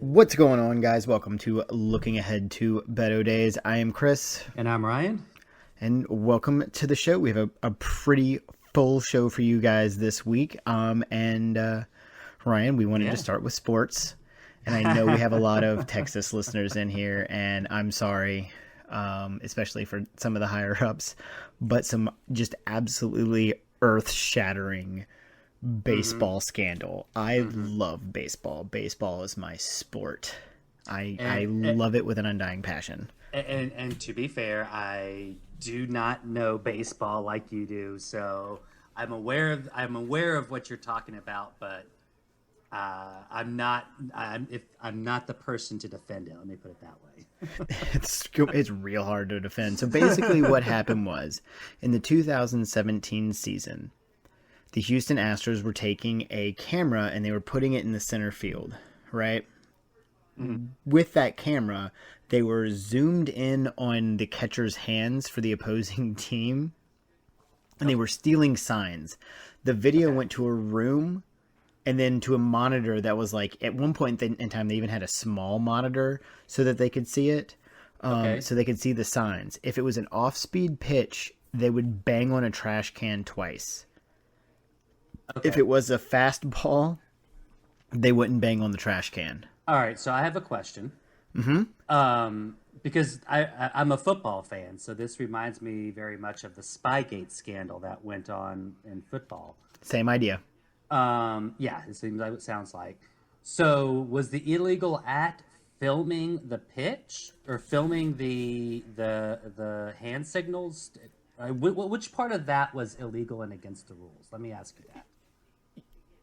What's going on, guys? Welcome to Looking Ahead to Beto Days. I am Chris. And I'm Ryan. And welcome to the show. We have a pretty full show for you guys this week. Ryan, we wanted to start with sports. And I know we have a lot of Texas listeners in here, and I'm sorry, especially for some of the higher ups, but some just absolutely earth-shattering baseball scandal. I love baseball. Baseball is my sport. I love it with an undying passion. And to be fair, I do not know baseball like you do, so I'm aware of what you're talking about, but I'm not the person to defend it. Let me put it that way. It's real hard to defend. So basically, what happened was in the 2017 season, the Houston Astros were taking a camera and they were putting it in the center field, right? Mm-hmm. With that camera, they were zoomed in on the catcher's hands for the opposing team, and they were stealing signs. The video went to a room and then to a monitor that was like, at one point in time, they even had a small monitor so that they could see it, so they could see the signs. If it was an off-speed pitch, they would bang on a trash can twice. Okay. If it was a fastball, they wouldn't bang on the trash can. All right, so I have a question. Mm-hmm. Because I'm a football fan, so this reminds me very much of the Spygate scandal that went on in football. Same idea. Yeah, it seems like it sounds like. So was the illegal act filming the pitch or filming the hand signals? Which part of that was illegal and against the rules? Let me ask you that.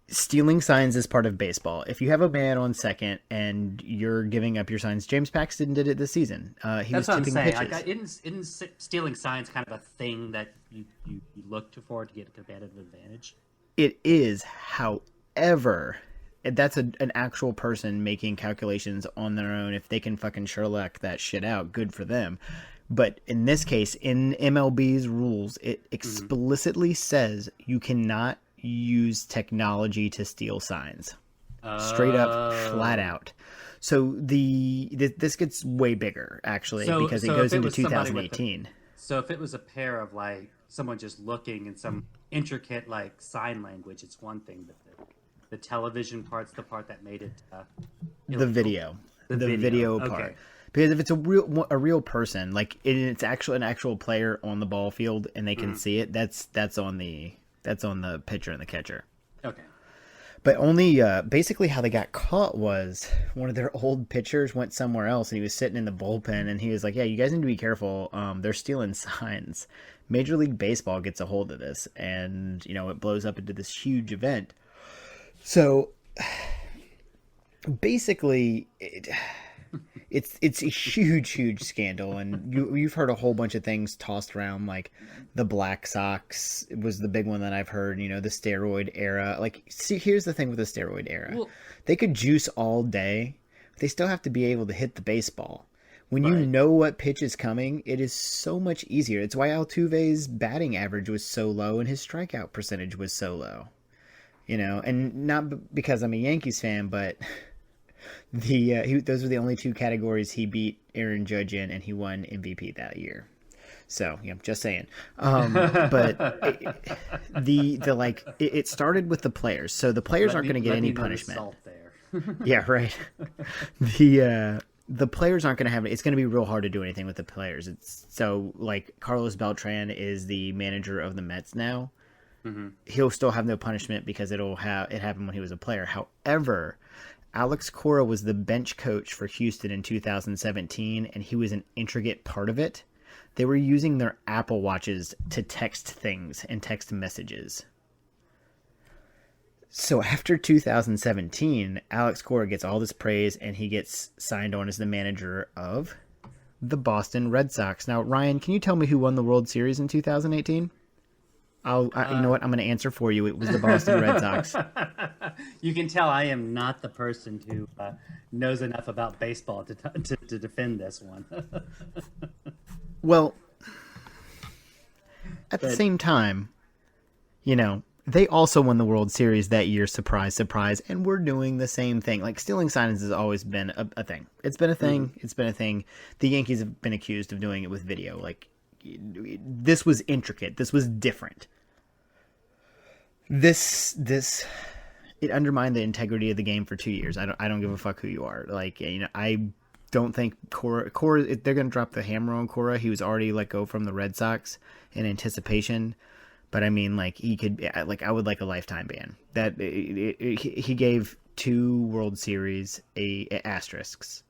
Stealing signs is part of baseball. If you have a man on second and you're giving up your signs, James Paxton did it this season. He was tipping pitches. Like, isn't stealing signs kind of a thing that you look for to get a competitive advantage? It is, however, that's an actual person making calculations on their own. If they can fucking Sherlock that shit out, good for them. But in this case, in MLB's rules, it explicitly says you cannot use technology to steal signs. Straight up, flat out. So this gets way bigger, actually, because it goes into 2018. So if it was a pair of, like, someone just looking in some intricate, like, sign language, it's one thing, but the television part's the part that made it the video. The video part. Okay. Because if it's a real person, like it's actually an actual player on the ball field and they can see it, that's on the pitcher and the catcher. Okay. But only basically how they got caught was one of their old pitchers went somewhere else and he was sitting in the bullpen and he was like, "Yeah, you guys need to be careful. They're stealing signs." Major League Baseball gets a hold of this and, it blows up into this huge event. So basically it's a huge scandal, and you've heard a whole bunch of things tossed around, like the Black Sox was the big one that I've heard, the steroid era. Like, see, here's the thing with the steroid era. Well, they could juice all day, but they still have to be able to hit the baseball. When you know what pitch is coming, it is so much easier. It's why Altuve's batting average was so low and his strikeout percentage was so low. And not because I'm a Yankees fan, but those were the only two categories he beat Aaron Judge in, and he won MVP that year. So, just saying. But it started with the players. So the players aren't going to get any punishment. Yeah, right. The players aren't going to have it. It's going to be real hard to do anything with the players. It's so, like, Carlos Beltran is the manager of the Mets now. Mm-hmm. He'll still have no punishment because it happened when he was a player. However, Alex Cora was the bench coach for Houston in 2017, and he was an intricate part of it. They were using their Apple Watches to text things and text messages. So after 2017, Alex Cora gets all this praise, and he gets signed on as the manager of the Boston Red Sox. Now, Ryan, can you tell me who won the World Series in 2018? You know what? I'm going to answer for you. It was the Boston Red Sox. You can tell I am not the person who knows enough about baseball to defend this one. Well, at the same time, they also won the World Series that year. Surprise, surprise. And we're doing the same thing. Like, stealing signs has always been a thing. It's been a thing. Mm-hmm. It's been a thing. The Yankees have been accused of doing it with video. Like, this was intricate. This was different. This it undermined the integrity of the game for 2 years. I don't give a fuck who you are. Like, I don't think Cora, they're going to drop the hammer on Cora. He was already let go from the Red Sox in anticipation. But I mean, like, he could, like, I would like a lifetime ban. That he gave 2 World Series asterisks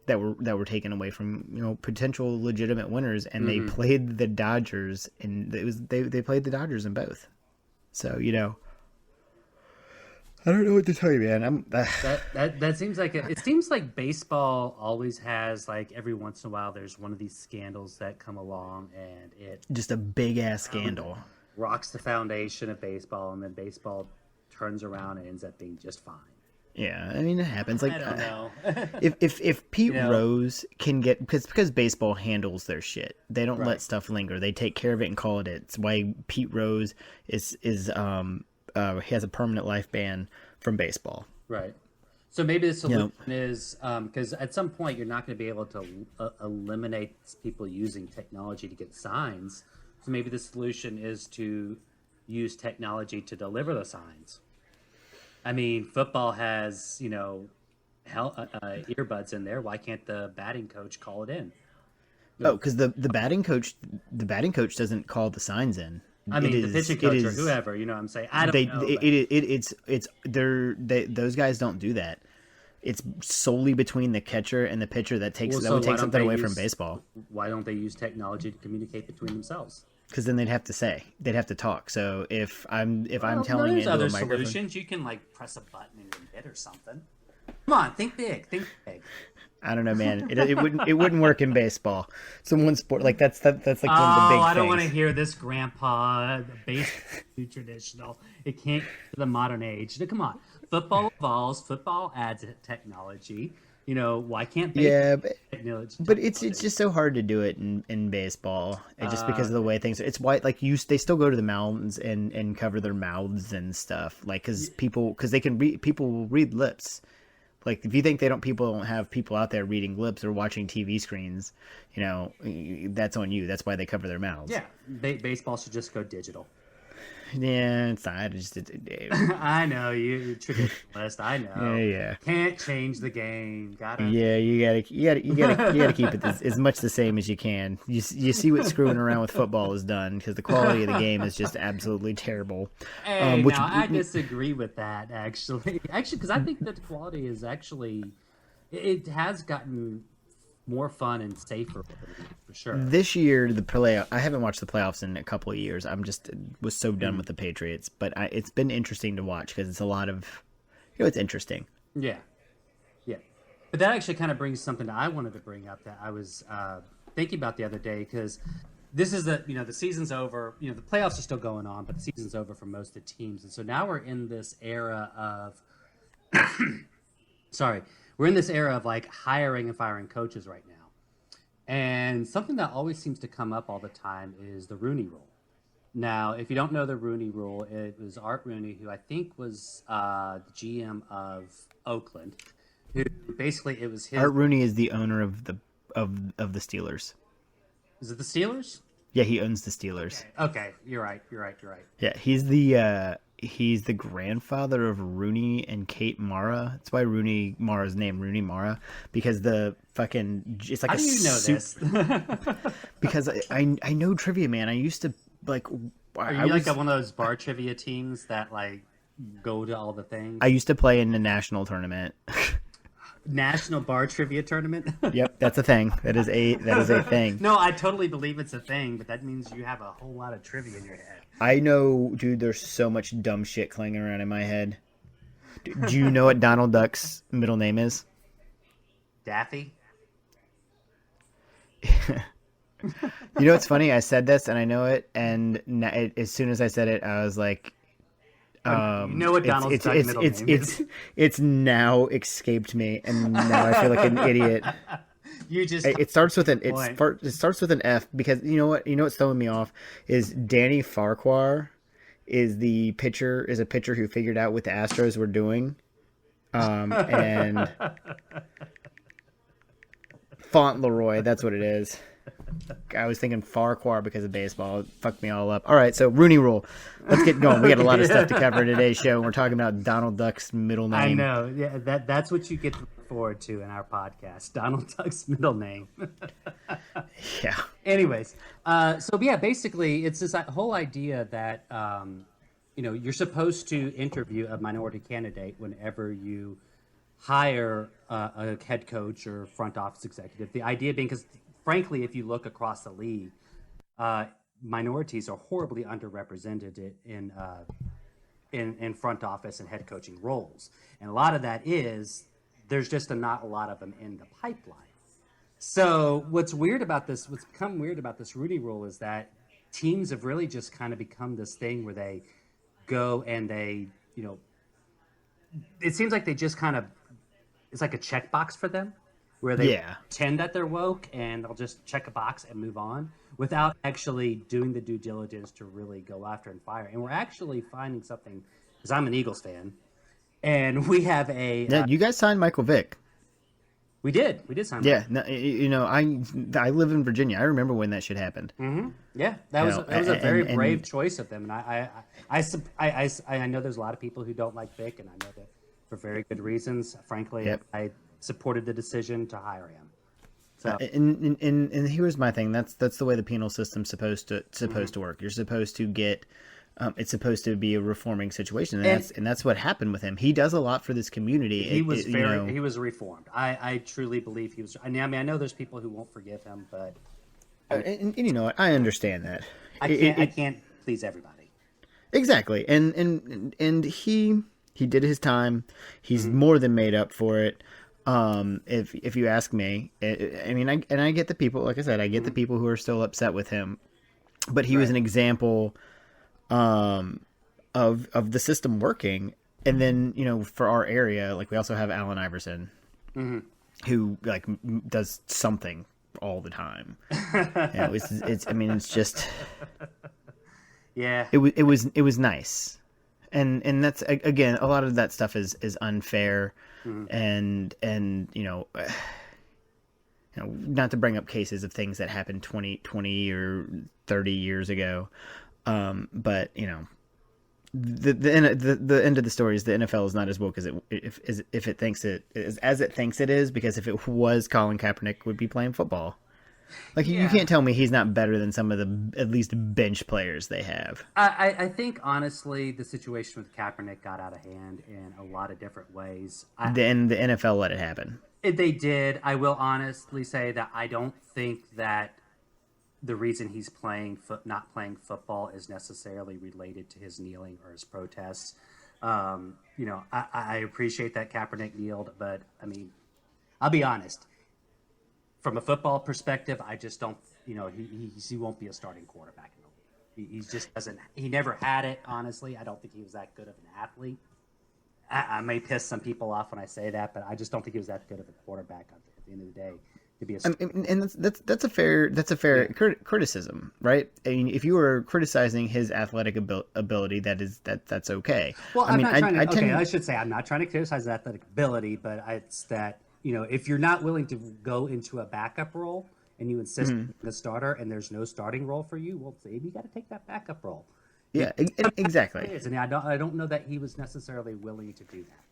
that were taken away from potential legitimate winners, and they played the Dodgers, and they played the Dodgers in both. So I don't know what to tell you, man. That seems like it seems like baseball always has, like, every once in a while there's one of these scandals that come along, and it just a big ass scandal. Rocks the foundation of baseball, and then baseball turns around and ends up being just fine. Yeah, I mean, it happens. Like, I don't know. if Pete Rose can get, because baseball handles their shit, they don't let stuff linger. They take care of it and call it. It's why Pete Rose is he has a permanent life ban from baseball. Right. So maybe the solution is, because at some point you're not going to be able to eliminate people using technology to get signs. So maybe the solution is to use technology to deliver the signs. I mean, football has, earbuds in there. Why can't the batting coach call it in? Oh, because the batting coach doesn't call the signs in. I mean, the pitching coach or whoever, what I'm saying. I don't know. Those guys don't do that. It's solely between the catcher and the pitcher that would take something away from baseball. Why don't they use technology to communicate between themselves? Because then they'd have to talk. So if I'm telling you into other a microphone, solutions. You can, like, press a button in your bed or something. Come on, think big. I don't know, man. It wouldn't work in baseball. It's the one sport, like, that's like one of the big things. I don't want to hear this, Grandpa. The baseball is too traditional. It can't get to the modern age. Come on, football evolves. Football adds technology. Why can't baseball? Yeah, but it's just so hard to do it in baseball, and just because of the way things. It's why, like, they still go to the mountains and cover their mouths and stuff, like, because they can read. People will read lips. Like, if you think people don't have people out there reading lips or watching TV screens, that's on you. That's why they cover their mouths. Yeah, baseball should just go digital. Yeah, it's not. I know you're traditionalist. I know. Yeah. Can't change the game. Yeah, you gotta keep it as much the same as you can. You see what screwing around with football has done, because the quality of the game is just absolutely terrible. Hey, I disagree with that, actually. Because I think that the quality is actually, it has gotten more fun and safer for sure. This year, I haven't watched the playoffs in a couple of years. Was so done with the Patriots, but it's been interesting to watch, because it's a lot of, it's interesting. Yeah. But that actually kind of brings something that I wanted to bring up that I was thinking about the other day, because this is the season's over. The playoffs are still going on, but the season's over for most of the teams, and so now we're in this era of, we're in this era of, like, hiring and firing coaches right now. And something that always seems to come up all the time is the Rooney Rule. Now, if you don't know the Rooney Rule, it was Art Rooney, who I think was the GM of Oakland, who basically it was his... Art Rooney is the owner of the Steelers. Is it the Steelers? Yeah, he owns the Steelers. Okay. You're right. Yeah, he's the grandfather of Rooney and Kate Mara. That's why Rooney Mara's named Rooney Mara, because it's like, how do you know this? Because I know trivia, man. I used to, like. Are you like one of those bar trivia teams that, like, go to all the things? I used to play in the national tournament. National bar trivia tournament? Yep, that's a thing. That is a thing. No, I totally believe it's a thing, but that means you have a whole lot of trivia in your head. I know, dude, there's so much dumb shit clanging around in my head. Do you know what Donald Duck's middle name is? Daffy? It's funny? I said this, and I know it, and as soon as I said it, I was like, you know what Donald Duck's middle name is? It's now escaped me, and now I feel like an idiot. You just It starts with an point. it starts with an F because you know what's throwing me off is Danny Farquhar is a pitcher who figured out what the Astros were doing, and Fauntleroy, that's what it is. I was thinking Farquhar because of baseball. It fucked me all up. All right, so Rooney Rule. Let's get going. We got a lot of stuff to cover in today's show, and we're talking about Donald Duck's middle I name. know. Yeah, that's what you get to look forward to in our podcast. Donald Duck's middle name. Yeah. Anyways, so yeah, basically, it's this whole idea that you're supposed to interview a minority candidate whenever you hire a head coach or front office executive. The idea being, because frankly, if you look across the league, minorities are horribly underrepresented in front office and head coaching roles, and a lot of that is there's just not a lot of them in the pipeline. So what's become weird about this Rudy Rule is that teams have really just kind of become this thing where they go and it seems like they just kind of, it's like a checkbox for them where they pretend that they're woke and they'll just check a box and move on without actually doing the due diligence to really go after and fire. And we're actually finding something, because I'm an Eagles fan, and we have You guys signed Michael Vick. We did sign. Yeah, no, I live in Virginia. I remember when that shit happened. Mm-hmm. Yeah, that was a very brave choice of them, and I know there's a lot of people who don't like Vic, and I know that for very good reasons. Frankly, I supported the decision to hire him. So, and here's my thing. That's the way the penal system's supposed to work. You're supposed to get. It's supposed to be a reforming situation, and that's what happened with him. He does a lot for this community. He was reformed. I truly believe he was. I mean, I know there's people who won't forgive him, but and you know what? I understand that. I can't please everybody. Exactly, and he did his time. He's more than made up for it. If you ask me, I mean, I get the people. Like I said, I get the people who are still upset with him, but he was an example. Of the system working. And then for our area, like, we also have Allen Iverson, who like does something all the time. It's just it was nice, and that's, again, a lot of that stuff is unfair, and not to bring up cases of things that happened 20 or 30 years ago. But the end of the story is the NFL is not as woke as if it thinks it is, as it thinks it is, because if it was, Colin Kaepernick would be playing football. Like, you can't tell me he's not better than some of the at least bench players they have. I think, honestly, the situation with Kaepernick got out of hand in a lot of different ways. Then the NFL let it happen. They did. I will honestly say that I don't think that the reason he's not playing football is necessarily related to his kneeling or his protests. I appreciate that Kaepernick kneeled, but I mean, I'll be honest. From a football perspective, I just don't. He won't be a starting quarterback in the league. He just doesn't. He never had it. Honestly, I don't think he was that good of an athlete. I may piss some people off when I say that, but I just don't think he was that good of a quarterback at the end of the day. To be and that's a fair criticism, right? I mean, if you were criticizing his athletic ability, that's okay. Well, I should say I'm not trying to criticize his athletic ability, but it's that if you're not willing to go into a backup role and you insist on the starter and there's no starting role for you, well, maybe you got to take that backup role. Yeah, exactly. And I don't know that he was necessarily willing to do that.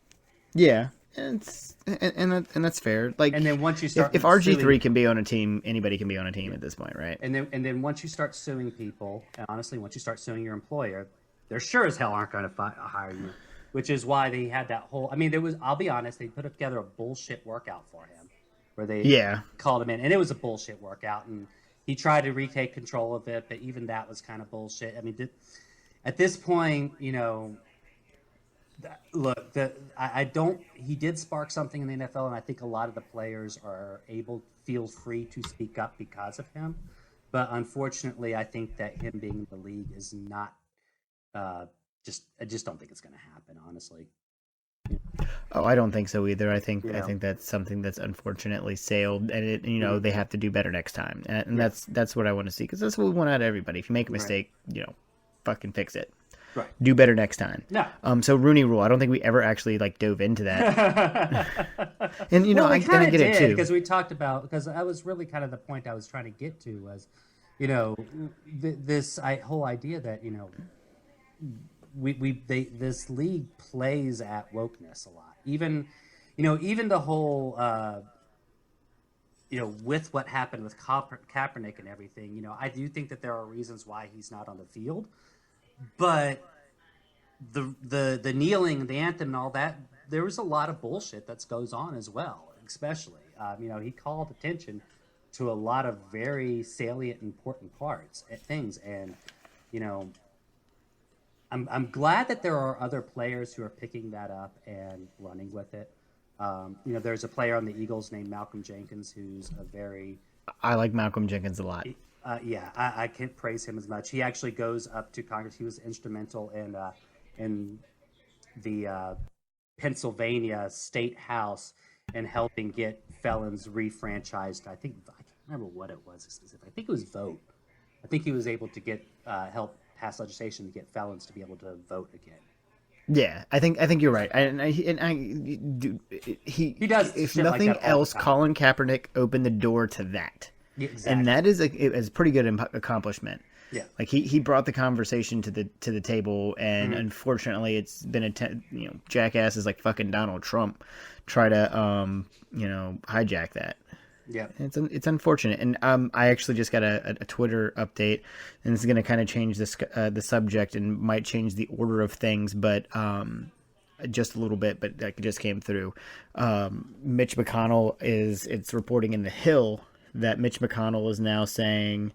Yeah. And that's fair. Like, and then once you start, if RG3 can be on a team, anybody can be on a team at this point, right? And then once you start suing people, and honestly, once you start suing your employer, they're sure as hell aren't going to hire you. Which is why they had that whole. I mean, I'll be honest, they put together a bullshit workout for him, where they called him in, and it was a bullshit workout, and he tried to retake control of it, but even that was kind of bullshit. I mean, at this point, look, he did spark something in the NFL, and I think a lot of the players feel free to speak up because of him. But unfortunately, I think that him being in the league is not, I just don't think it's going to happen, honestly. Oh, I don't think so either. You I know, think that's something that's unfortunately sailed, and Mhm. they have to do better next time, and Yeah, that's what I want to see because that's what we want out of everybody. If you make a right, mistake, fucking fix it. right. Do better next time. No. So Rooney Rule, I don't think we ever actually like dove into that, and Well, we I kind of get it did too. because we talked about because that was really kind of the point I was trying to get to was, you know, this whole idea that this league plays at wokeness a lot. Even, even the whole with what happened with Kaepernick and everything. I do think that there are reasons why he's not on the field, but the kneeling, the anthem, and all that, there was a lot of bullshit that goes on as well. Especially, he called attention to a lot of very salient, important parts things, and you know, I'm glad that there are other players who are picking that up and running with it. There's a player on the Eagles named Malcolm Jenkins who's a very I like Malcolm Jenkins a lot. yeah, I can't praise him as much. He actually goes up to Congress. He was instrumental in the Pennsylvania State House and helping get felons refranchised. I can't remember what it was specifically. I think it was vote. I think he was able to get help pass legislation to get felons to be able to vote again. Yeah, I think you're right. Dude, He does if shit like nothing that all the else, time. Colin Kaepernick opened the door to that, Yeah, and exactly. that is a pretty good accomplishment. Yeah. Like he brought the conversation to the table, and Hmm. unfortunately, it's been jackasses like fucking Donald Trump try to hijack that. Yeah. It's unfortunate, and I actually just got a Twitter update, and this is going to kind of change the subject and might change the order of things, but just a little bit. But that just came through. Mitch McConnell it's reporting in the Hill that Mitch McConnell is now saying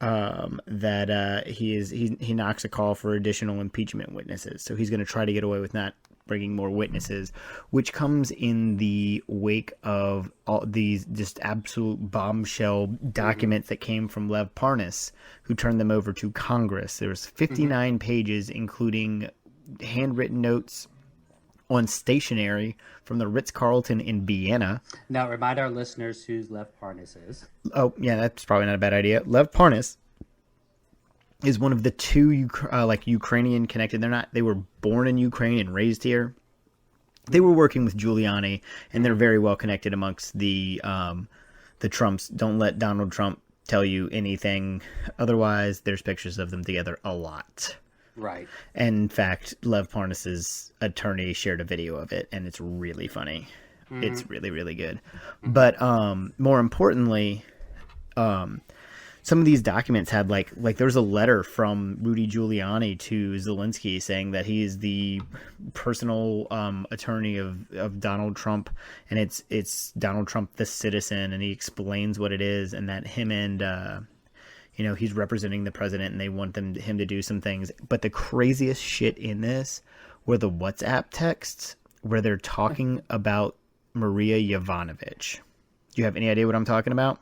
that he knocks a call for additional impeachment witnesses. So he's going to try to get away with not bringing more witnesses, which comes in the wake of all these just absolute bombshell Hmm. documents that came from Lev Parnas, who turned them over to Congress. There was Hmm. 59 pages, including handwritten notes on stationery from the Ritz-Carlton in Vienna. Now remind our listeners who Lev Parnas is. Oh, yeah, that's probably not a bad idea. Lev Parnas is one of the two Ukrainian connected. They were born in Ukraine and raised here. They were working with Giuliani, and they're Hmm. very well connected amongst the Trumps. Don't let Donald Trump tell you anything otherwise. There's pictures of them together a lot. Right. And in fact, Lev Parnas's attorney shared a video of it, and it's really funny. Hmm. It's really, really good. Hmm. But more importantly, some of these documents had like there was a letter from Rudy Giuliani to Zelensky saying that he is the personal attorney of Donald Trump, and it's Donald Trump the citizen, and he explains what it is, and that him and he's representing the president, and they want him to do some things. But the craziest shit in this were the WhatsApp texts where they're talking about Maria Yovanovitch. Do you have any idea what I'm talking about?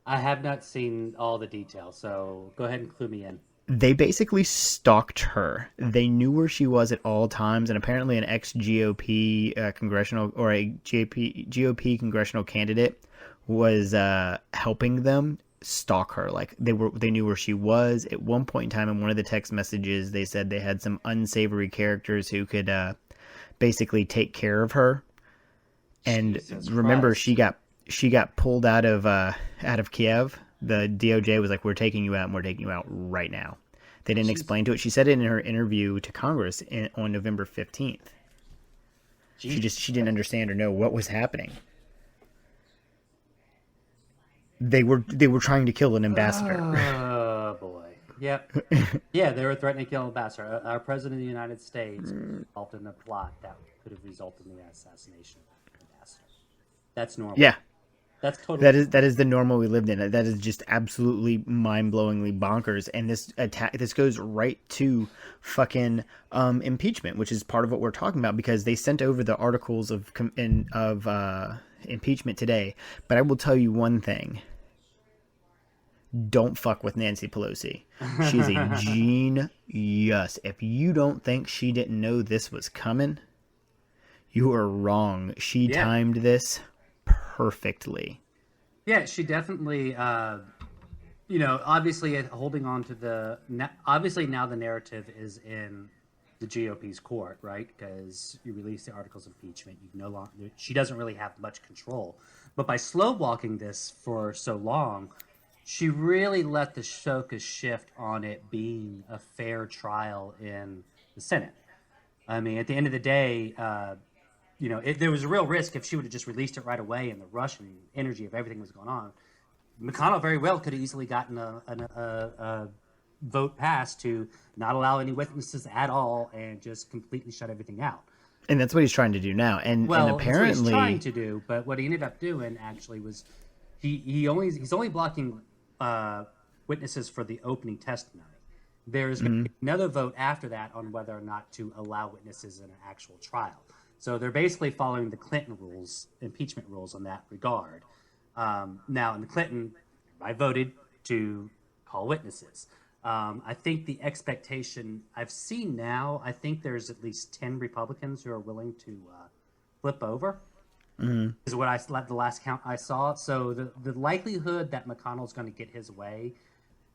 I have not seen all the details, so go ahead and clue me in. They basically stalked her. They knew where she was at all times, and apparently an ex-GOP congressional or a GOP congressional candidate was helping them stalk her. Like they knew where she was at one point in time. In one of the text messages, they said they had some unsavory characters who could basically take care of her. And Jesus remember, Christ. she got pulled out of Kiev. The DOJ was like, "We're taking you out, and we're taking you out right now." They didn't Jesus. explain to it. She said it in her interview to Congress on November 15th. Jesus. She didn't understand or know what was happening. They were trying to kill an ambassador. Oh boy. Yep. Yeah, they were threatening to kill an ambassador. Our president of the United States was involved in a plot that could have resulted in the assassination of an ambassador. That's normal. Yeah, That's totally normal. that is the normal we lived in. That is just absolutely mind-blowingly bonkers. And this goes right to fucking impeachment, which is part of what we're talking about, because they sent over the articles of impeachment today. But I will tell you one thing: don't fuck with Nancy Pelosi. She's a genius. If you don't think she didn't know this was coming, You are wrong. She Yeah. timed this perfectly. Yeah, she definitely, obviously holding on to obviously now the narrative is in the GOP's court, right? Because you release the articles of impeachment, you no longer, she doesn't really have much control. But by slow walking this for so long, she really let the focus shift on it being a fair trial in the Senate. I mean, at the end of the day, there was a real risk if she would have just released it right away in the rush and energy of everything that was going on. McConnell very well could have easily gotten a vote passed to not allow any witnesses at all and just completely shut everything out. And that's what he's trying to do now. And apparently, that's what he's trying to do. But what he ended up doing actually was he's only blocking witnesses for the opening testimony. There's going to be another vote after that on whether or not to allow witnesses in an actual trial. So they're basically following the Clinton rules, impeachment rules on that regard. Now, in the Clinton, I voted to call witnesses. I think the expectation I've seen now, I think there's at least 10 Republicans who are willing to flip over. Is what the last count I saw. So the likelihood that McConnell's going to get his way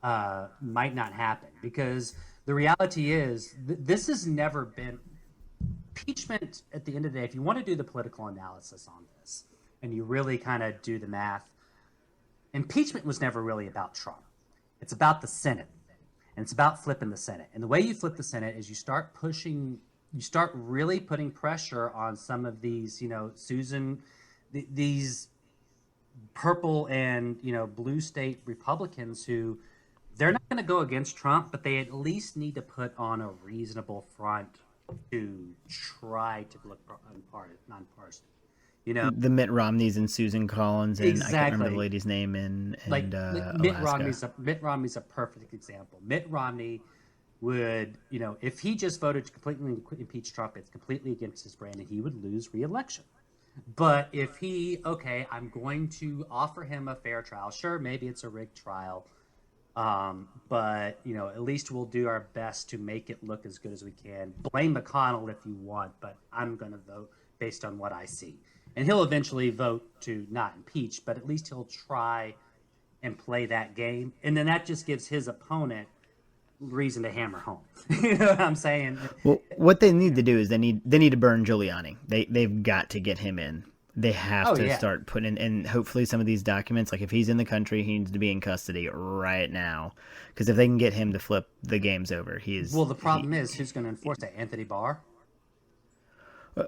might not happen, because the reality is this has never been impeachment. At the end of the day, if you want to do the political analysis on this and you really kind of do the math, impeachment was never really about Trump. It's about the Senate, and it's about flipping the Senate. And the way you flip the Senate is you start really putting pressure on some of these, these purple and blue state Republicans who they're not going to go against Trump, but they at least need to put on a reasonable front to try to look nonpartisan. The Mitt Romneys and Susan Collins, and exactly. I can't remember the lady's name. Mitt Romney's a perfect example. Mitt Romney would, if he just voted to completely impeach Trump, it's completely against his brand, and he would lose re-election. But if I'm going to offer him a fair trial. Sure, maybe it's a rigged trial. But at least we'll do our best to make it look as good as we can. Blame McConnell if you want, but I'm going to vote based on what I see. And he'll eventually vote to not impeach, but at least he'll try and play that game. And then that just gives his opponent reason to hammer home. You know what I'm saying? Well, what they need to do is they need to burn Giuliani. They've got to get him in. They have to start putting in, and hopefully some of these documents, like if he's in the country, he needs to be in custody right now. Because if they can get him to flip, the game's over. Well, the problem is, who's going to enforce that? Anthony Barr?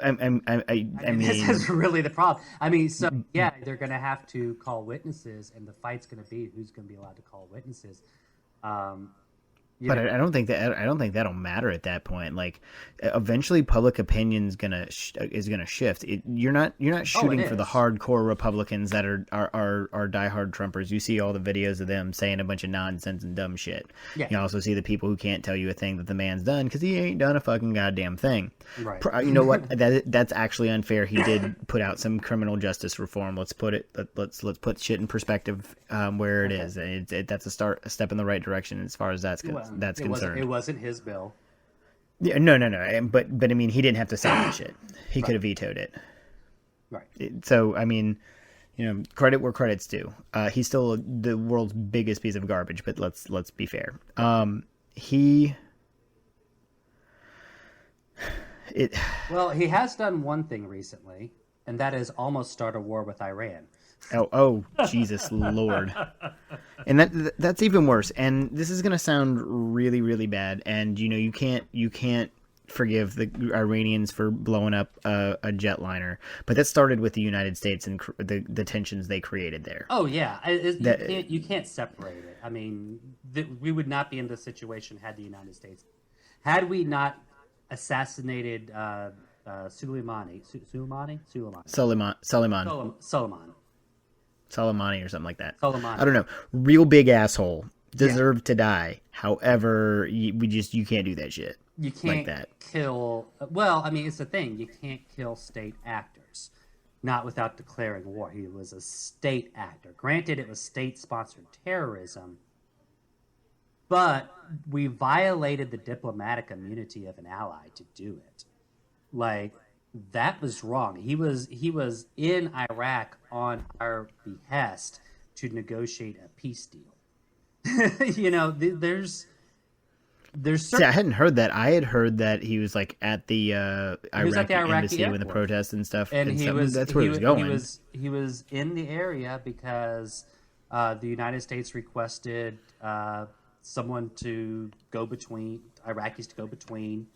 I mean, this is really the problem. I mean, so yeah, they're going to have to call witnesses, and the fight's going to be who's going to be allowed to call witnesses. But I don't think that'll matter at that point. Like, eventually, public opinion is gonna shift. You're not shooting for the hardcore Republicans that are diehard Trumpers. You see all the videos of them saying a bunch of nonsense and dumb shit. Yeah. You also see the people who can't tell you a thing that the man's done because he ain't done a fucking goddamn thing. Right. You know what? That's actually unfair. He did put out some criminal justice reform. Let's put put shit in perspective where it is. That's a step in the right direction as far as that's concerned. It wasn't his bill. Yeah, no. But I mean, he didn't have to sign that shit. He could have vetoed it. Right. So I mean, credit where credit's due. He's still the world's biggest piece of garbage. But let's be fair. He has done one thing recently, and that is almost start a war with Iran. Oh, Jesus Lord. And that's even worse. And this is going to sound really, really bad. And, you can't forgive the Iranians for blowing up a jetliner. But that started with the United States and the tensions they created there. Oh, yeah. You can't separate it. I mean, we would not be in this situation had the United States. Had we not assassinated Soleimani or something like that. Soleimani. I don't know. Real big asshole. Deserved to die. However, you can't do that shit. You can't like that. Kill. Well, I mean, it's the thing. You can't kill state actors, not without declaring war. He was a state actor. Granted, it was state-sponsored terrorism, but we violated the diplomatic immunity of an ally to do it. Like, that was wrong. He was in Iraq on our behest to negotiate a peace deal. There's See, I certain hadn't heard that. I had heard that he was like at the he was at the Iraqi Iraqi embassy when the airport, protests and stuff and and he stuff. was That's where he was going. he was in the area because the United States requested someone to go between Iraqis to go between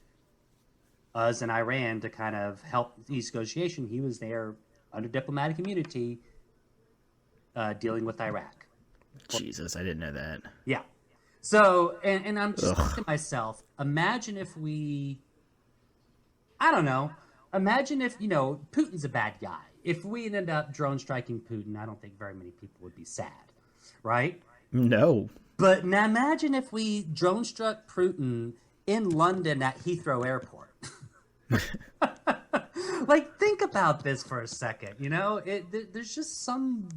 us and Iran to kind of help these negotiation. He was there under diplomatic immunity, dealing with Iraq. Jesus, I didn't know that. Yeah. So, and I'm just Ugh. thinking to myself, imagine if I don't know, imagine if, Putin's a bad guy. If we ended up drone striking Putin, I don't think very many people would be sad, right? No. But now imagine if we drone struck Putin in London at Heathrow Airport. Like, think about this for a second. There's just some.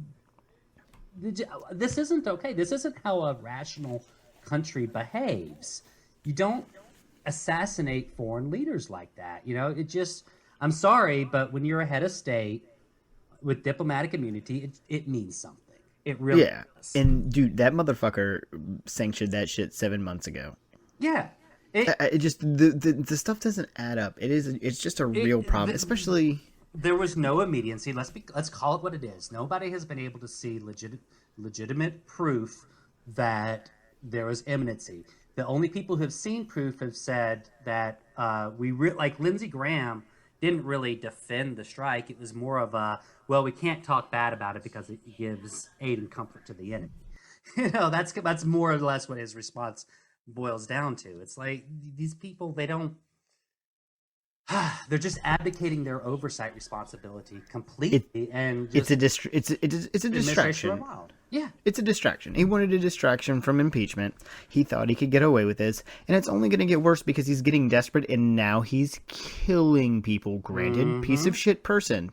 This isn't okay. This isn't how a rational country behaves. You don't assassinate foreign leaders like that. I'm sorry, but when you're a head of state with diplomatic immunity, it means something. It really does. And dude, that motherfucker sanctioned that shit 7 months ago. Yeah. It just the stuff doesn't add up. It's just a real problem, especially. There was no immediacy. Let's call it what it is. Nobody has been able to see legitimate proof that there was imminency. The only people who have seen proof have said that like Lindsey Graham didn't really defend the strike. It was more of we can't talk bad about it because it gives aid and comfort to the enemy. That's more or less what his response boils down to. It's like these people, they don't. They're just abdicating their oversight responsibility completely, and just it's a distraction. Yeah, it's a distraction. He wanted a distraction from impeachment. He thought he could get away with this, and it's only going to get worse because he's getting desperate, and now he's killing people. Granted, piece of shit person.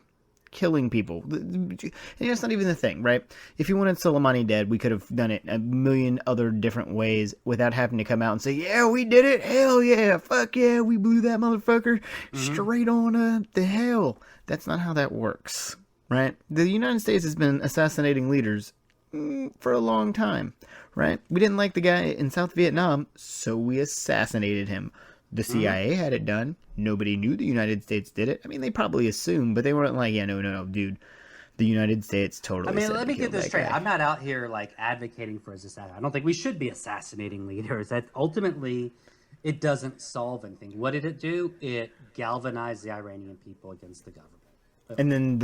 Killing people. And that's not even the thing, right? If you wanted Soleimani dead, we could have done it a million other different ways without having to come out and say, yeah, we did it. Hell yeah. Fuck yeah. We blew that motherfucker straight on the hell. That's not how that works, right? The United States has been assassinating leaders for a long time, right? We didn't like the guy in South Vietnam, so we assassinated him. The CIA had it done. Nobody knew the United States did it. I mean, they probably assumed, but they weren't like, yeah, no, dude. The United States totally. Let me get this straight. I'm not out here like advocating for his assassination. I don't think we should be assassinating leaders. That ultimately, it doesn't solve anything. What did it do? It galvanized the Iranian people against the government. And then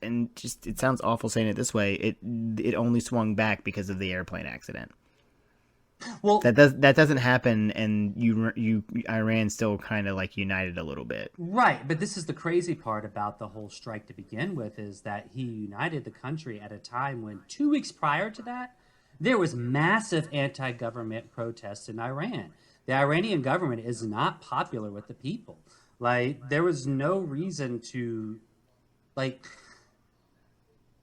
and just it sounds awful saying it this way. It only swung back because of the airplane accident. Well, that doesn't happen, and Iran still kind of like united a little bit, right? But this is the crazy part about the whole strike to begin with, is that he united the country at a time when 2 weeks prior to that, there was massive anti-government protests in Iran. The Iranian government is not popular with the people. Like, there was no reason to,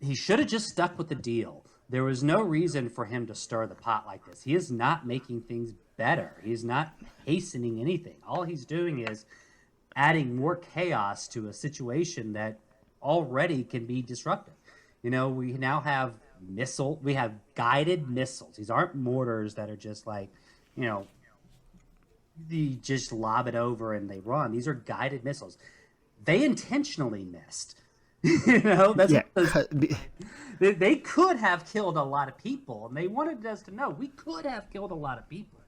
he should have just stuck with the deal. There was no reason for him to stir the pot like this. He is not making things better. He's not hastening anything. All he's doing is adding more chaos to a situation that already can be disruptive. We now have we have guided missiles. These aren't mortars that are just like, you just lob it over and they run. These are guided missiles. They intentionally missed. They could have killed a lot of people, and they wanted us to know we could have killed a lot of people,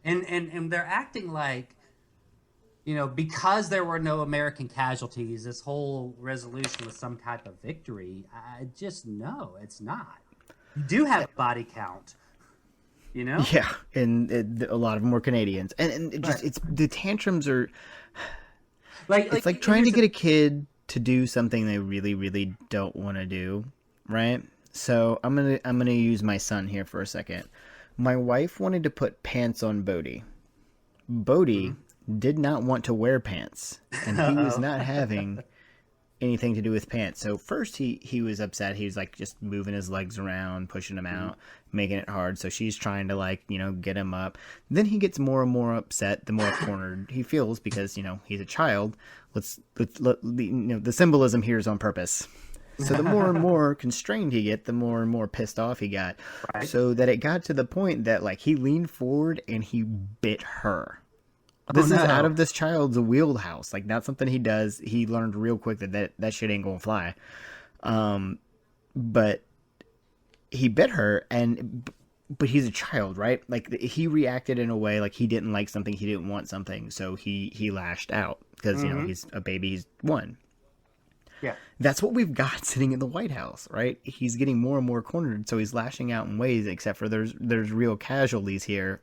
and they're acting like, because there were no American casualties, this whole resolution was some type of victory. No, it's not. You do have a body count, Yeah, and a lot of them were Canadians, and it's the tantrums are it's like trying to get a kid to do something they really, really don't want to do, right? So I'm gonna use my son here for a second. My wife wanted to put pants on Bodhi. Bodhi did not want to wear pants, and he was not having anything to do with pants. So first he was upset. He was like just moving his legs around, pushing them out, making it hard. So she's trying to like, get him up. Then he gets more and more upset the more cornered he feels because, he's a child. The symbolism here is on purpose. So the more and more constrained he get, the more and more pissed off he got. Right. So that it got to the point that like he leaned forward and he bit her. This is out of this child's wheelhouse. Like, not something he does. He learned real quick that shit ain't gonna fly. But he bit her, but he's a child, right? Like, he reacted in a way like he didn't like something, he didn't want something, so he lashed out because he's a baby, he's 1. Yeah, that's what we've got sitting in the White House, right? He's getting more and more cornered, so he's lashing out in ways. Except for there's real casualties here,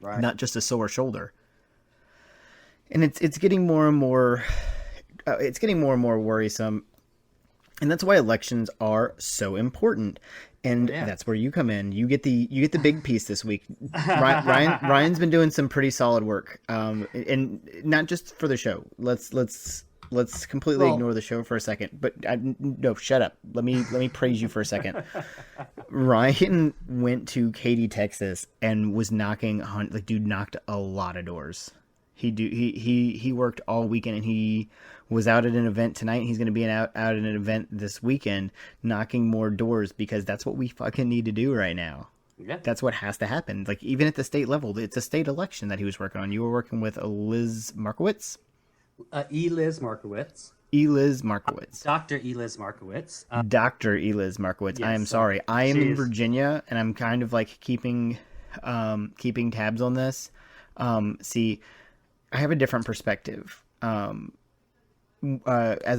right? Not just a sore shoulder. And it's getting more and more worrisome, and that's why elections are so important. And that's where you come in. You get the big piece this week. Ryan's been doing some pretty solid work, and not just for the show. Let's completely ignore the show for a second. But no, shut up. Let me praise you for a second. Ryan went to Katy, Texas, and was knocking on knocked a lot of doors. He worked all weekend, and he was out at an event tonight. And he's going to be out at an event this weekend, knocking more doors because that's what we fucking need to do right now. Yeah. That's what has to happen. Like, even at the state level, it's a state election that he was working on. You were working with Eliz Markowitz? Eliz Markowitz. Eliz Markowitz. Dr. Eliz Markowitz. Dr. Eliz Markowitz. Yes, I am sorry. I am in Virginia, and I'm kind of like keeping tabs on this. See, I have a different perspective. As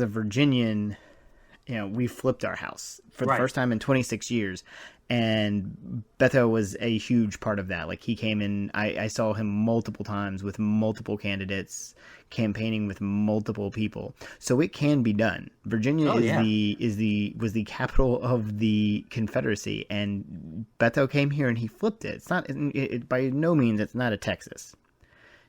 a Virginian, we flipped our house for the first time in 26 years. And Beto was a huge part of that. Like, he came in, I saw him multiple times with multiple candidates, campaigning with multiple people. So it can be done. Virginia was the capital of the Confederacy, and Beto came here and he flipped it. It's not, by no means, it's not a Texas.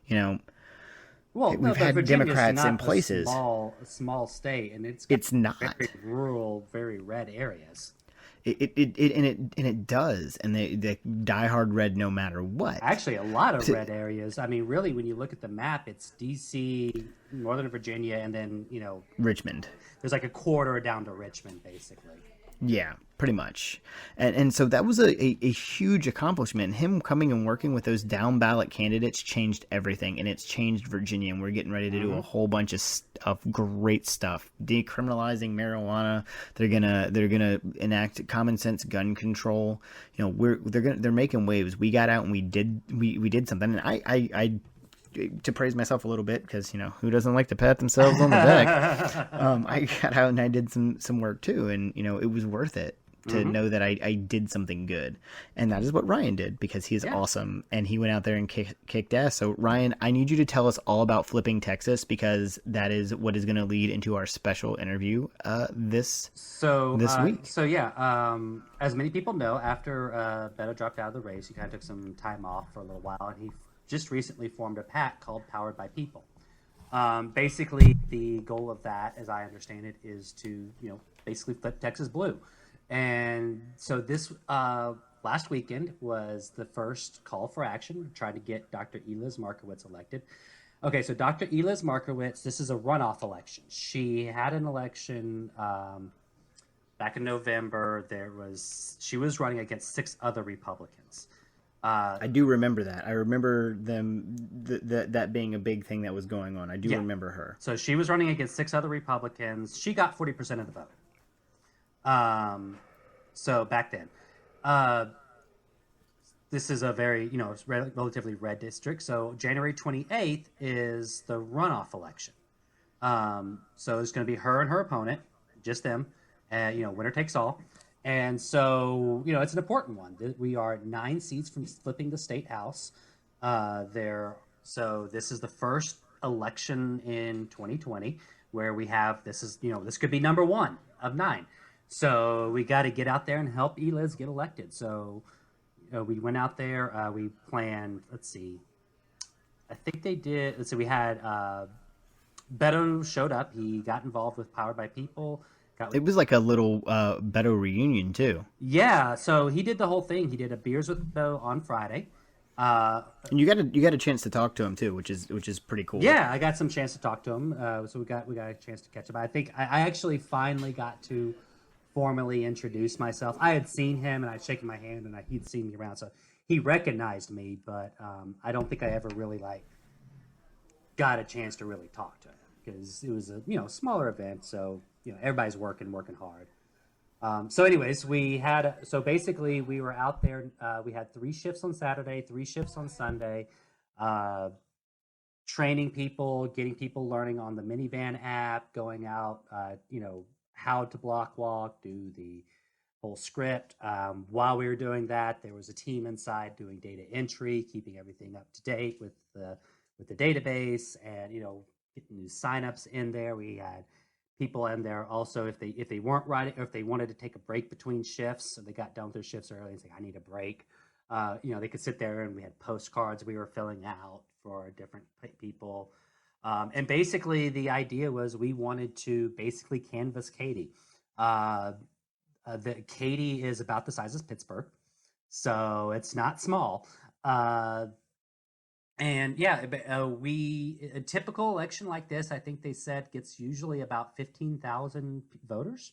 We've had Democrats in places. A small state, and it's not very rural, very red areas. It does, and they diehard red no matter what. Actually, a lot of red areas. I mean, really, when you look at the map, it's D.C., Northern Virginia, and then Richmond. There's like a quarter down to Richmond, basically. Yeah, pretty much. And so that was a huge accomplishment. Him coming and working with those down ballot candidates changed everything, and it's changed Virginia, and we're getting ready to do a whole bunch of great stuff. Decriminalizing marijuana. They're gonna enact common sense gun control. They're making waves. We got out and we did something, and I to praise myself a little bit, because who doesn't like to pat themselves on the back. I got out and I did some work too, and it was worth it to know that I did something good. And that is what Ryan did, because he's awesome, and he went out there and kicked ass. So Ryan, I need you to tell us all about flipping Texas, because that is what is going to lead into our special interview this week. So yeah, as many people know, after Beto dropped out of the race, he kind of took some time off for a little while, and he just recently formed a PAC called Powered by People. Basically, the goal of that, as I understand it, is to basically flip Texas blue. And so this last weekend was the first call for action, trying to get Dr. Eliz Markowitz elected. Okay, so Dr. Eliz Markowitz, this is a runoff election. She had an election back in November. She was running against 6 other Republicans. I do remember that. I remember that being a big thing that was going on. I do remember her. So she was running against 6 other Republicans. She got 40% of the vote. So back then, this is a very, relatively red district. So January 28th is the runoff election. So it's going to be her and her opponent, just them, winner takes all. And so, it's an important one. We are 9 seats from flipping the state house there. So this is the first election in 2020 where we have, this could be number 1 of 9. So we got to get out there and help Eliz get elected. So we went out there. We planned, I think they did. We had Beto showed up. He got involved with Powered by People. It was like a little Beto reunion too. Yeah, so he did the whole thing. He did a beers with Beto on Friday. Uh, And you got a chance to talk to him too, which is pretty cool. yeah, I got some chance to talk to him. So we got a chance to catch up. I think I actually finally got to formally introduce myself. I had seen him and I'd shaken my hand and he'd seen me around, so he recognized me. But I don't think I ever really got a chance to really talk to him because it was a smaller event. So everybody's working hard. So anyways, basically we were out there. We had 3 shifts on Saturday, 3 shifts on Sunday, training people, getting people learning on the minivan app, going out, how to block walk, do the whole script. While we were doing that, there was a team inside doing data entry, keeping everything up to date with the database, and getting new signups in there. We had people in there also if they weren't writing, or if they wanted to take a break between shifts, so they got done with their shifts early and say, I need a break. They could sit there, and we had postcards we were filling out for different people. And basically the idea was we wanted to basically canvass Katy. Katy is about the size of Pittsburgh, so it's not small. And yeah, a typical election like this, I think they said, gets usually about 15,000 voters.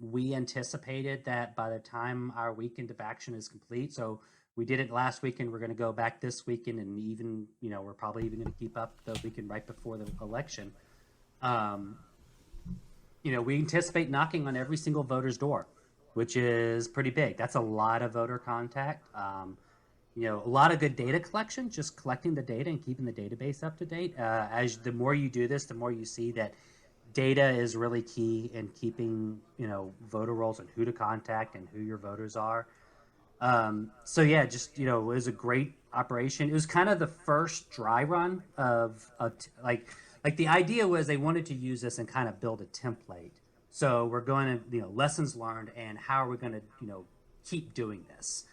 We anticipated that by the time our weekend of action is complete, so we did it last weekend, we're going to go back this weekend, and even, we're probably even going to keep up the weekend right before the election. We anticipate knocking on every single voter's door, which is pretty big. That's a lot of voter contact. A lot of good data collection, just collecting the data and keeping the database up to date. As the more you do this, the more you see that data is really key in keeping, voter rolls and who to contact and who your voters are. So yeah, just, it was a great operation. It was kind of the first dry run of the idea was they wanted to use this and kind of build a template. So we're going to, lessons learned and how are we going to, keep doing this.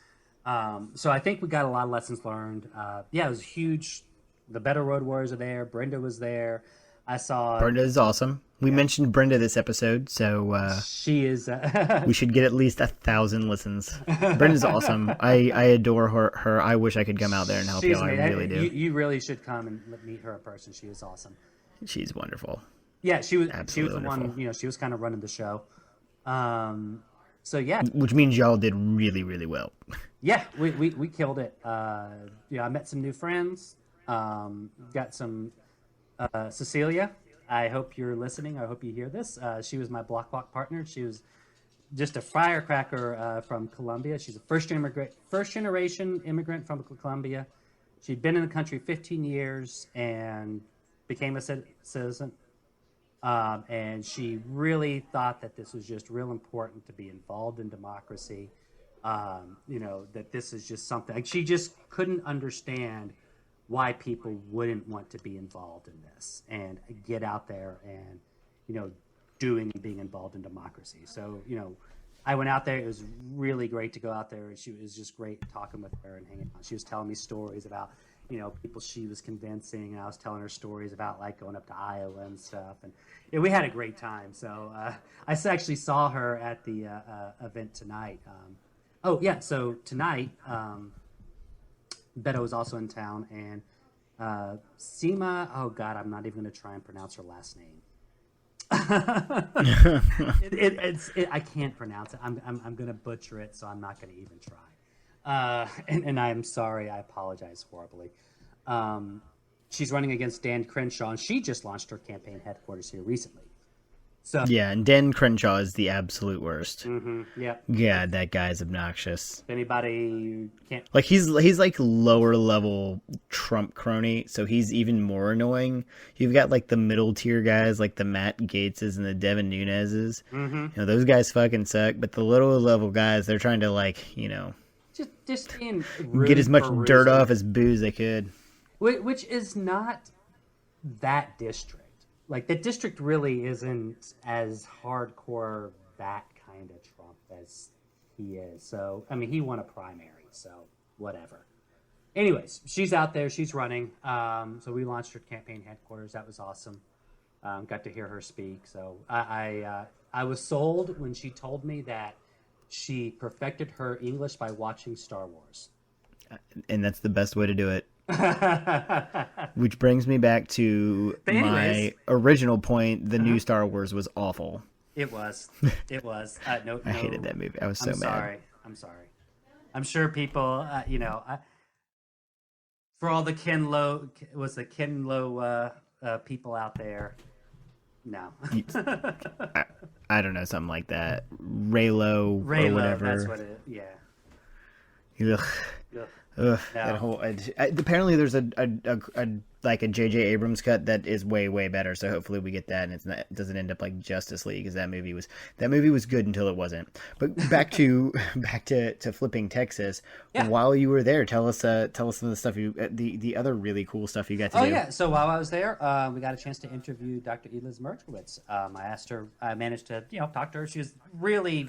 So I think we got a lot of lessons learned. It was huge. The Beto Road Warriors are there. Brenda was there. I saw Brenda is awesome. We mentioned Brenda this episode, so she is. We should get at least 1,000 listens. Brenda's awesome. I adore her. I wish I could come out there and help y'all. I really do. You really should come and meet her in person. She is awesome. She's wonderful. Yeah, she was. Absolutely she was the wonderful. one. She was kind of running the show. So yeah, which means y'all did really, really well. Yeah, we killed it. I met some new friends. Got some Cecilia. I hope you're listening. I hope you hear this. She was my block walk partner. She was just a firecracker from Colombia. She's a first generation immigrant from Colombia. She'd been in the country 15 years and became a citizen. And she really thought that this was just real important to be involved in democracy. That this is just something, like, she just couldn't understand why people wouldn't want to be involved in this and get out there and, being involved in democracy. So, I went out there. It was really great to go out there. And it was just great talking with her and hanging out. She was telling me stories about, people she was convincing. And I was telling her stories about, like, going up to Iowa and stuff. And we had a great time. So I actually saw her at the event tonight. So tonight, Beto was also in town, and Seema, oh God, I'm not even going to try and pronounce her last name. I can't pronounce it. I'm going to butcher it, so I'm not going to even try. And I'm sorry. I apologize horribly. She's running against Dan Crenshaw, and she just launched her campaign headquarters here recently. So yeah, and Dan Crenshaw is the absolute worst. Mm-hmm, yeah. Yeah, that guy's obnoxious. If anybody can't, like, he's like lower level Trump crony, so he's even more annoying. You've got like the middle tier guys, like the Matt Gaetzes and the Devin Nuneses. Mm-hmm. Those guys fucking suck. But the lower level guys, they're trying to just being get as much dirt off as booze they could. Which is not that district. Like, the district really isn't as hardcore that kind of Trump as he is. So, I mean, he won a primary, so whatever. anyways, she's out there. She's running. So we launched her campaign headquarters. That was awesome. Got to hear her speak. So I was sold when she told me that she perfected her English by watching Star Wars. And that's the best way to do it. Which brings me back to my original point. The new Star Wars was awful. It was. It was. No, I hated that movie. I was so mad. I'm sorry. I'm sure people, for all the Ken Lo people out there, no. I don't know, something like that. Raylo, or whatever. That's what it. Yeah. Ugh. Ugh. Ugh, No. that whole apparently there's a like a J.J. Abrams cut that is way better. So hopefully we get that, and it doesn't end up like Justice League, because that movie was good until it wasn't. But back to flipping Texas. Yeah. While you were there, tell us some of the stuff the other really cool stuff you got to do. Oh yeah, so while I was there, we got a chance to interview Dr. Eliz Markowitz. I managed to talk to her. She was really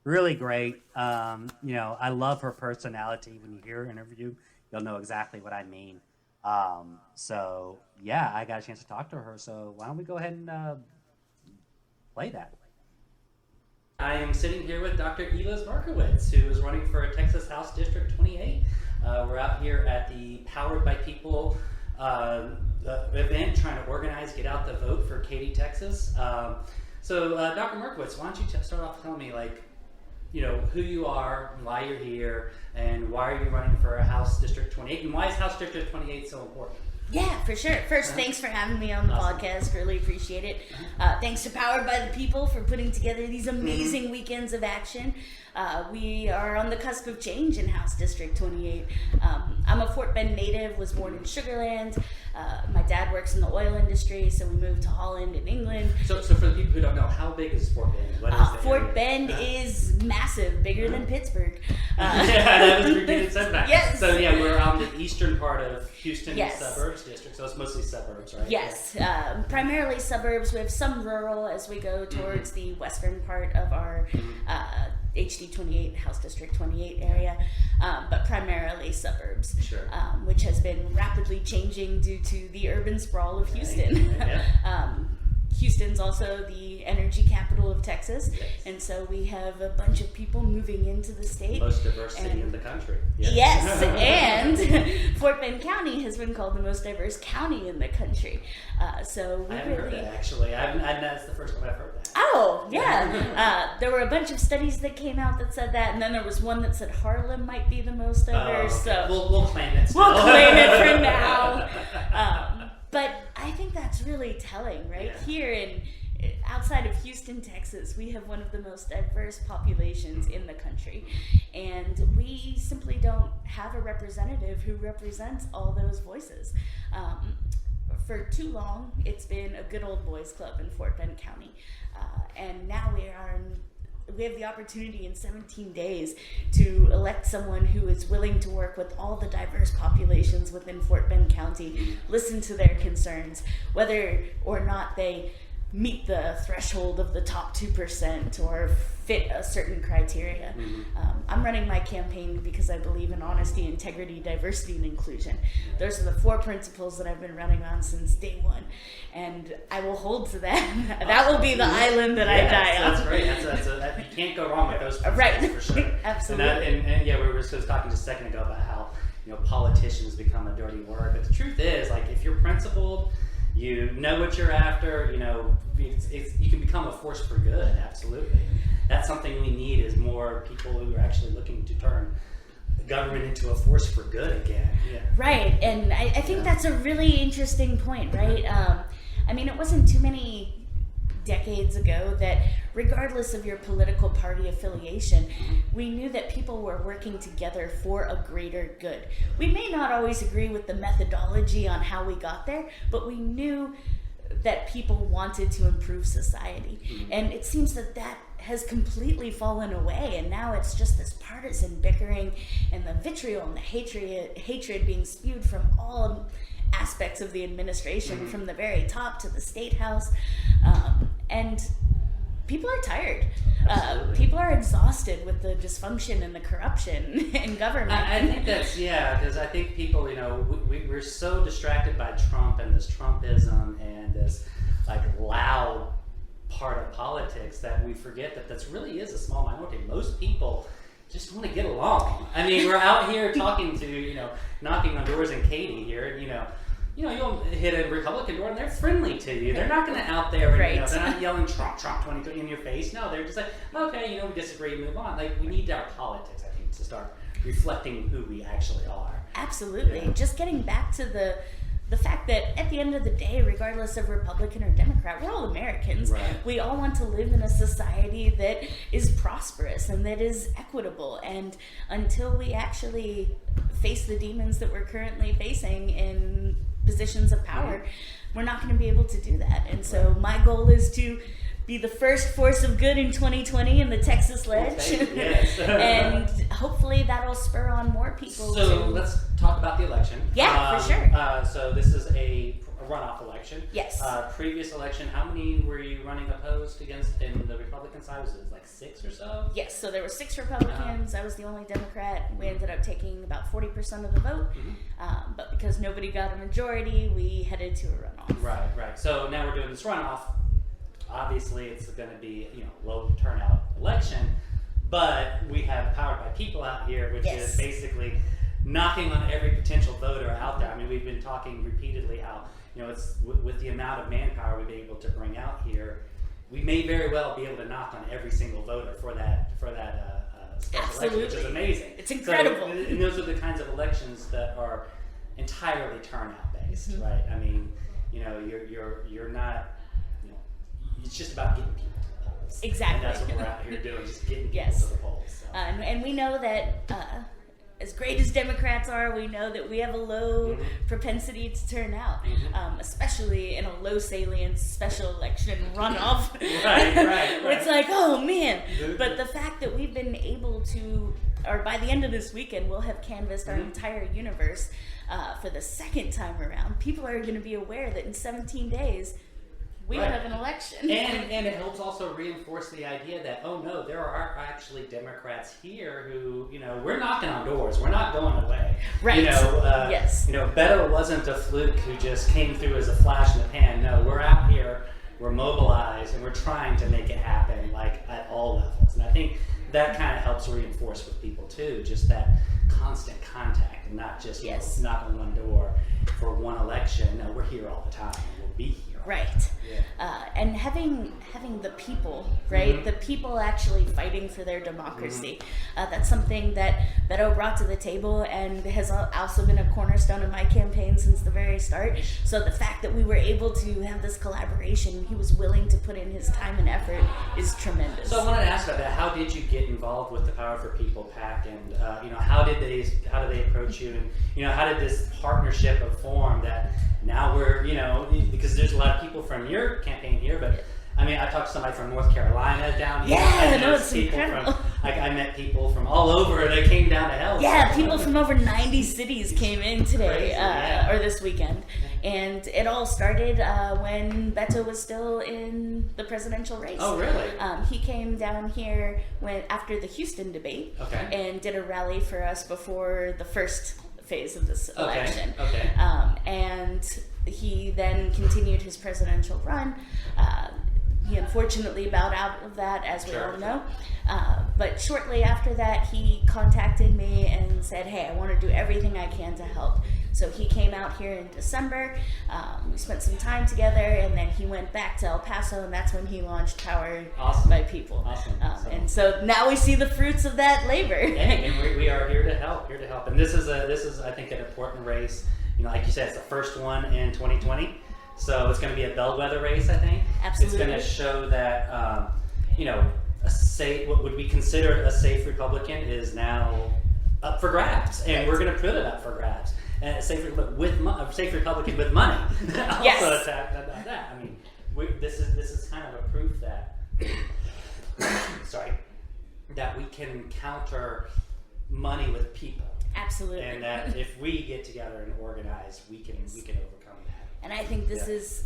great. I love her personality. When you hear her interview, you'll know exactly what I mean. So yeah, I got a chance to talk to her. So why don't we go ahead and play that? I am sitting here with Dr. Eliz Markowitz, who is running for Texas House District 28. We're out here at the Powered by People event, trying to organize, get out the vote for Katy, Texas. So Dr. Markowitz, why don't you start off telling me, who you are, why you're here, and why are you running for House District 28, and why is House District 28 so important? Yeah, for sure. First, thanks for having me on the podcast. Really appreciate it. Thanks to Powered by the People for putting together these amazing weekends of action. We are on the cusp of change in House District 28. I'm a Fort Bend native, was born in Sugar Land. My dad works in the oil industry, so we moved to Holland and England. So for the people who don't know, how big is Fort Bend? What is Fort Bend is massive, bigger than Pittsburgh. That was repeated setback. Yes. So yeah, we're on the eastern part of Houston Yes. suburbs district, so it's mostly suburbs, right? Yes, primarily suburbs. We have some rural as we go towards the western part of our HD 28, House District 28 area, but primarily suburbs, Sure. Which has been rapidly changing due to the urban sprawl of Houston. Yeah. Houston's also the energy capital of Texas, Yes. and so we have a bunch of people moving into the state. Most diverse city in the country. Yes, and Fort Bend County has been called the most diverse county in the country. So we I haven't heard that, actually. That's the first time I've heard that. Oh, yeah. There were a bunch of studies that came out that said that, and then there was one that said Harlem might be the most diverse. Okay. So We'll claim it still. we'll claim it for now. But I think that's really telling, right? Yeah. Here outside of Houston, Texas, we have one of the most diverse populations in the country, and we simply don't have a representative who represents all those voices. For too long, it's been a good old boys club in Fort Bend County, and now we have the opportunity in 17 days to elect someone who is willing to work with all the diverse populations within Fort Bend County, listen to their concerns, whether or not they meet the threshold of the top 2% or fit a certain criteria. I'm running my campaign because I believe in honesty, integrity, diversity, and inclusion. Those are the 4 principles that I've been running on since day one, and I will hold to them. That will be the island that I die on. That's great. You can't go wrong with those principles, Right. for sure. Absolutely. And yeah, we were just talking just a second ago about how politicians become a dirty word, but the truth is, if you're principled, you know what you're after. You can become a force for good. Absolutely. That's something we need, is more people who are actually looking to turn the government into a force for good again. Yeah. Right, and I think that's a really interesting point, right? It wasn't too many decades ago that regardless of your political party affiliation, we knew that people were working together for a greater good. We may not always agree with the methodology on how we got there, but we knew that people wanted to improve society. And it seems that has completely fallen away, and now it's just this partisan bickering and the vitriol and the hatred being spewed from all aspects of the administration, from the very top to the state house. And people are tired. Absolutely. People are exhausted with the dysfunction and the corruption in government. I think that's, because I think people, we're so distracted by Trump and this Trumpism and this like loud part of politics that we forget that this really is a small minority. Most people just want to get along. I mean, we're out here talking to, knocking on doors in Katy here, you'll hit a Republican door and they're friendly to you. They're not going to out there, and, they're not yelling Trump 2020 in your face. No, they're just like, okay, we disagree, move on. Like, we need our politics, I think, to start reflecting who we actually are. Absolutely. Yeah. Just getting back to the fact that at the end of the day, regardless of Republican or Democrat, we're all Americans. Right. We all want to live in a society that is prosperous and that is equitable. And until we actually face the demons that we're currently facing in positions of power, we're not going to be able to do that. And so my goal is to be the first force of good in 2020 in the Texas Ledge. Yes. And hopefully that'll spur on more people. So let's talk about the election. Yeah, for sure. So this is a runoff election. Yes. Previous election, how many were you running opposed against in the Republican side? Was it like 6 or so? Yes, so there were 6 Republicans. I was the only Democrat. We ended up taking about 40% of the vote. But because nobody got a majority, we headed to a runoff. Right. So now we're doing this runoff. Obviously, it's going to be low turnout election, but we have Powered by People out here, which is basically knocking on every potential voter out there. I mean, we've been talking repeatedly how it's with the amount of manpower we've been able to bring out here, we may very well be able to knock on every single voter for that special election, which is amazing. It's incredible. So, and those are the kinds of elections that are entirely turnout based, right? I mean, you're not. It's just about getting people to the polls. Exactly. And that's what we're out here doing, just getting people to the polls. So. And we know that as great as Democrats are, we know that we have a low propensity to turn out, especially in a low salience special election runoff. Right. Where it's like, oh man. But the fact that we've been able to, or by the end of this weekend, we'll have canvassed our entire universe for the second time around. People are going to be aware that in 17 days, we have an election. And it helps also reinforce the idea that, oh no, there are actually Democrats here who, we're knocking on doors. We're not going away. Right. Yes. Beto wasn't a fluke who just came through as a flash in the pan. No, we're out here, we're mobilized, and we're trying to make it happen, like, at all levels. And I think that kind of helps reinforce with people, too, just that constant contact and not just knock on one door for one election. No, we're here all the time. We'll be here. Right. Yeah. And having the people, right? The people actually fighting for their democracy. That's something that Beto brought to the table and has also been a cornerstone of my campaign since the very start. So the fact that we were able to have this collaboration, he was willing to put in his time and effort, is tremendous. So I wanted to ask about that. How did you get involved with the Power for People PAC, and how did they approach you, and how did this partnership form that now we're because there's a lot of people from your campaign here, but I mean, I talked to somebody from North Carolina down here. It's incredible. I met people from all over that came down to help. Yeah, people from over 90 cities came in today, or this weekend. And it all started when Beto was still in the presidential race. Oh, really? He came down here after the Houston debate and did a rally for us before the first phase of this election. And he then continued his presidential run. He unfortunately bowed out of that, as we all know. But shortly after that, he contacted me and said, hey, I want to do everything I can to help. So he came out here in December. We spent some time together, and then he went back to El Paso, and that's when he launched Powered by People. Awesome. And so now we see the fruits of that labor. And we are here to help. And this is I think, an important race. Like you said, it's the first one in 2020. So it's going to be a bellwether race, I think. Absolutely. It's going to show that, what would be considered a safe Republican is now up for grabs, and we're going to put it up for grabs. And a safe Republican with money. Yes. Also attack that. I mean, this is kind of a proof that, that we can counter money with people. Absolutely. And that if we get together and organize, we can overcome that. And I think this is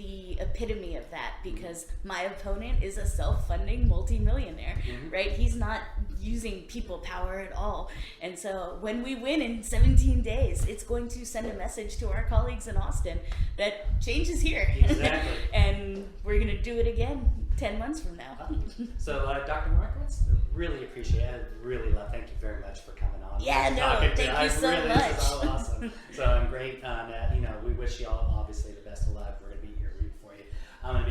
the epitome of that, because my opponent is a self-funding multimillionaire, right? He's not using people power at all. And so when we win in 17 days, it's going to send a message to our colleagues in Austin that change is here. Exactly. And we're going to do it again 10 months from now. So, Dr. Markowitz, really appreciate it. I really love. Thank you very much for coming on. Yeah, no, thank you so much. This is all awesome. So I'm great. We wish you all obviously the best of luck. We're gonna be here rooting for you. I'm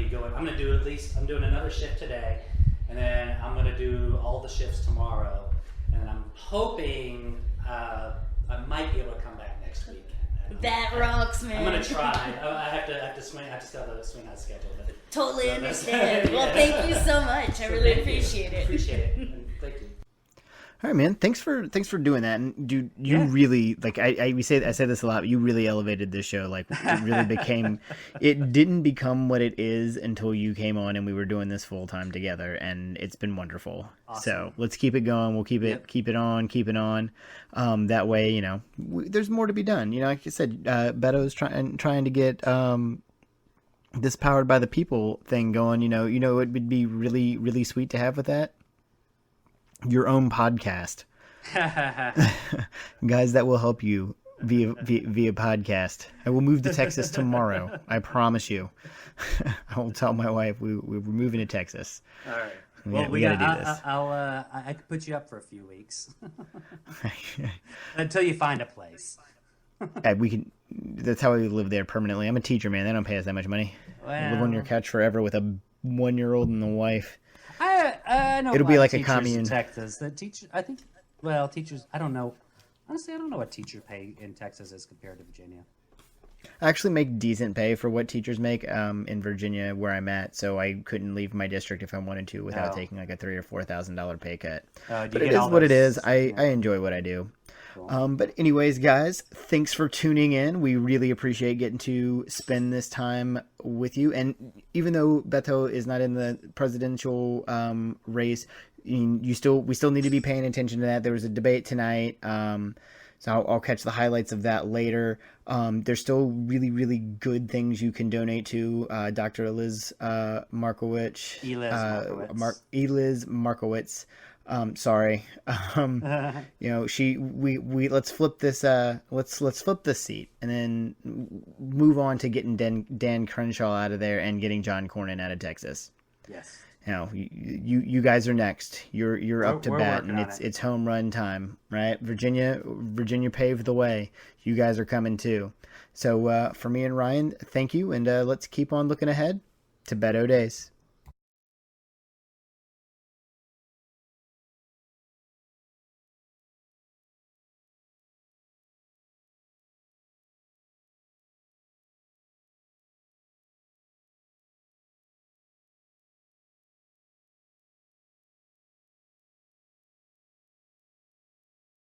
doing another shift today, and then I'm gonna do all the shifts tomorrow, and I'm hoping I might be able to come back next week. That rocks, man. I'm gonna try. I have to swing. I have to still have a swing out schedule. But totally understand. Well, thank you so much. I really appreciate it. Appreciate it. And thank you. All right, man. Thanks for doing that. And dude, you really, like, I say this a lot, but you really elevated this show. Like, it really became, it didn't become what it is until you came on and we were doing this full time together, and it's been wonderful. Awesome. So let's keep it going. We'll keep it on. That way, there's more to be done. Like I said, Beto's trying to get this powered by the people thing going. It would be really, really sweet to have with that. Your own podcast. Guys, that will help you via podcast. I will move to Texas tomorrow. I promise you. I will tell my wife we're moving to Texas. All right. Well, we got to do this. I could put you up for a few weeks until you find a place. We can. That's how we live there permanently. I'm a teacher, man. They don't pay us that much money. Well, I live on your couch forever with a 1-year-old and a wife. I know it'll be like a teachers commune. In Texas. Teachers. I don't know. Honestly, I don't know what teacher pay in Texas is compared to Virginia. I actually make decent pay for what teachers make in Virginia, where I'm at. So I couldn't leave my district if I wanted to without taking like a $3,000 or $4,000 pay cut. But it is what it is. I enjoy what I do. Cool. But anyways, guys, thanks for tuning in. We really appreciate getting to spend this time with you. And even though Beto is not in the presidential race, we still need to be paying attention to that. There was a debate tonight. So I'll catch the highlights of that later. There's still really, really good things you can donate to. Dr. Eliz Markowitz. Eliz Markowitz. Sorry. Let's flip this. Let's flip this seat and then move on to getting Dan Crenshaw out of there and getting John Cornyn out of Texas. Yes. You guys are next. You're up to bat, and it's home run time, right? Virginia paved the way. You guys are coming too. So for me and Ryan, thank you, and let's keep on looking ahead to Beto days.